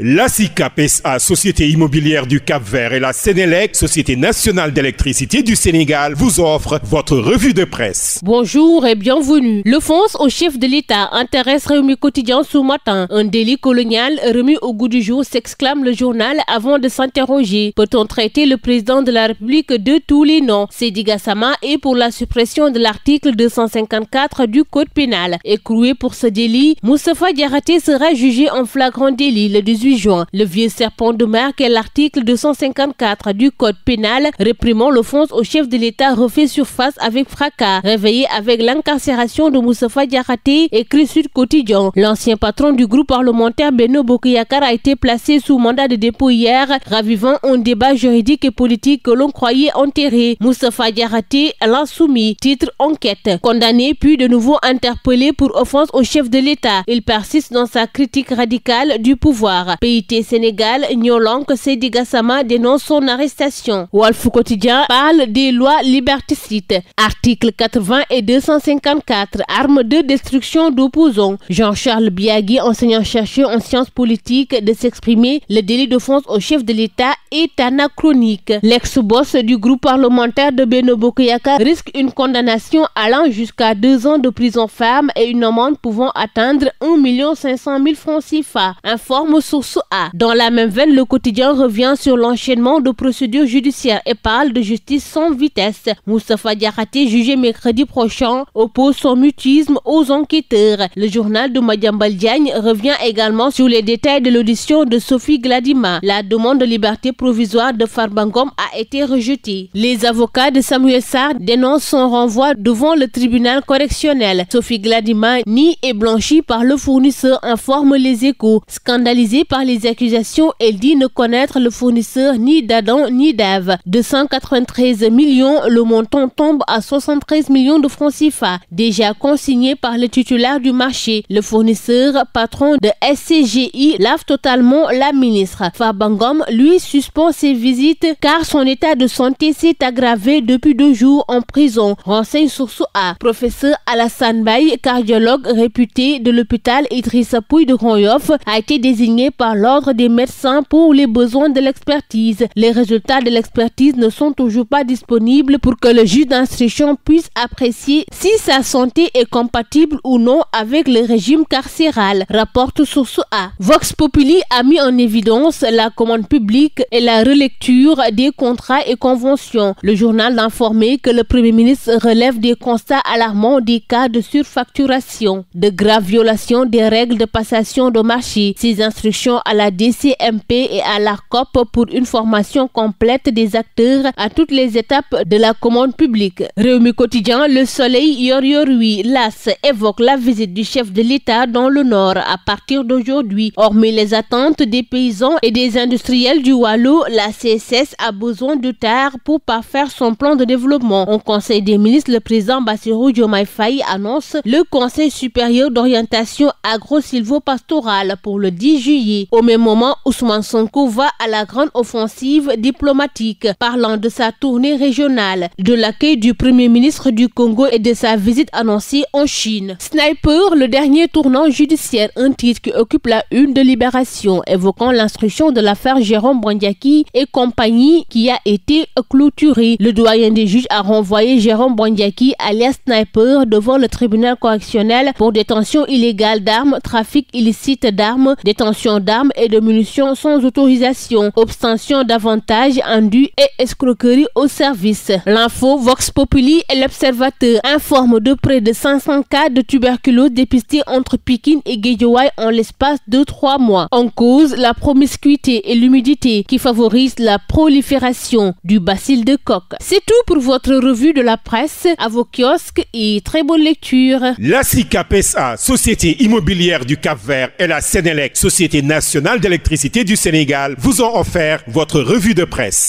La SICAP SA, Société immobilière du Cap-Vert, et la Sénélec, Société nationale d'électricité du Sénégal, vous offrent votre revue de presse. Bonjour et bienvenue. L'offense au chef de l'État intéresse Rewmi Quotidien ce matin. Un délit colonial remis au goût du jour, s'exclame le journal avant de s'interroger. Peut-on traiter le président de la République de tous les noms? Seydi Gassama est pour la suppression de l'article 254 du Code pénal. Écroué pour ce délit, Moustapha Diakhaté sera jugé en flagrant délit le 18 juin. Le vieux serpent de mer qu'est l'article 254 du Code pénal réprimant l'offense au chef de l'État refait surface avec fracas. Réveillé avec l'incarcération de Moustapha Diakhaté, écrit Sud Quotidien. L'ancien patron du groupe parlementaire Benno Bokk Yakaar a été placé sous mandat de dépôt hier, ravivant un débat juridique et politique que l'on croyait enterré. Moustapha Diakhaté, l'insoumis, titre enquête. Condamné puis de nouveau interpellé pour offense au chef de l'État. Il persiste dans sa critique radicale du pouvoir. PIT Sénégal, Nyolank Seydi Gassama dénonce son arrestation. Walf Quotidien parle des lois liberticides. Articles 80 et 254, armes de destruction d'opposants. Jean-Charles Biagui, enseignant-chercheur en sciences politiques, de s'exprimer. Le délit d'offense au chef de l'État est anachronique. L'ex-boss du groupe parlementaire de Benno Bokk Yakaar risque une condamnation allant jusqu'à 2 ans de prison ferme et une amende pouvant atteindre 1 500 000 francs CFA, informe Source A. Dans la même veine, le quotidien revient sur l'enchaînement de procédures judiciaires et parle de justice sans vitesse. Moustapha Diakhaté, jugé mercredi prochain, oppose son mutisme aux enquêteurs. Le journal de Madiambal Diagne revient également sur les détails de l'audition de Sophie Gladima. La demande de liberté provisoire de Farba Ngom a été rejetée. Les avocats de Samuel Sarr dénoncent son renvoi devant le tribunal correctionnel. Sophie Gladima nie et blanchie par le fournisseur, informe Les Échos. Scandalisée par les accusations, elle dit ne connaître le fournisseur ni d'Adam ni d'Ève. 293 millions, le montant tombe à 73 millions de francs CFA, déjà consigné par le titulaire du marché. Le fournisseur, patron de SCGI, lave totalement la ministre. Farba Ngom, lui, suspend ses visites car son état de santé s'est aggravé depuis 2 jours en prison, renseigne Source A. Professeur Alassane Baye, cardiologue réputé de l'hôpital Idrissa Pouye de Grand Yoff, a été désigné par l'ordre des médecins pour les besoins de l'expertise. Les résultats de l'expertise ne sont toujours pas disponibles pour que le juge d'instruction puisse apprécier si sa santé est compatible ou non avec le régime carcéral, rapporte Source A. Vox Populi a mis en évidence la commande publique et la relecture des contrats et conventions. Le journal a informé que le Premier ministre relève des constats alarmants des cas de surfacturation, de graves violations des règles de passation de marché. Ses instructions à la DCMP et à l'ARCOP pour une formation complète des acteurs à toutes les étapes de la commande publique. Rewmi Quotidien, Le Soleil, Yor Yor Wi, L'As évoque la visite du chef de l'État dans le Nord à partir d'aujourd'hui. Hormis les attentes des paysans et des industriels du Waalo, la CSS a besoin de terre pour parfaire son plan de développement. Au Conseil des ministres, le président Bassirou Diomaye Faye annonce le Conseil supérieur d'orientation agro-silvopastorale pour le 10 juillet. Au même moment, Ousmane Sonko va à la grande offensive diplomatique, parlant de sa tournée régionale, de l'accueil du Premier ministre du Congo et de sa visite annoncée en Chine. Sniper, le dernier tournant judiciaire, un titre qui occupe la une de Libération, évoquant l'instruction de l'affaire Jérôme Bandiaki et compagnie qui a été clôturée. Le doyen des juges a renvoyé Jérôme Bandiaki, alias Sniper, devant le tribunal correctionnel pour détention illégale d'armes, trafic illicite d'armes, détention d'armes et de munitions sans autorisation, obtention d'avantages indus et escroquerie au service. L'info, Vox Populi et l'Observateur informent de près de 500 cas de tuberculose dépistés entre Pikine et Guédiawaye en l'espace de 3 mois. En cause, la promiscuité et l'humidité qui favorisent la prolifération du bacille de coque. C'est tout pour votre revue de la presse. À vos kiosques et très bonne lecture. La SICAP SA, Société immobilière du Cap-Vert, et la Sénélec, Société nationale d'électricité du Sénégal, vous ont offert votre revue de presse.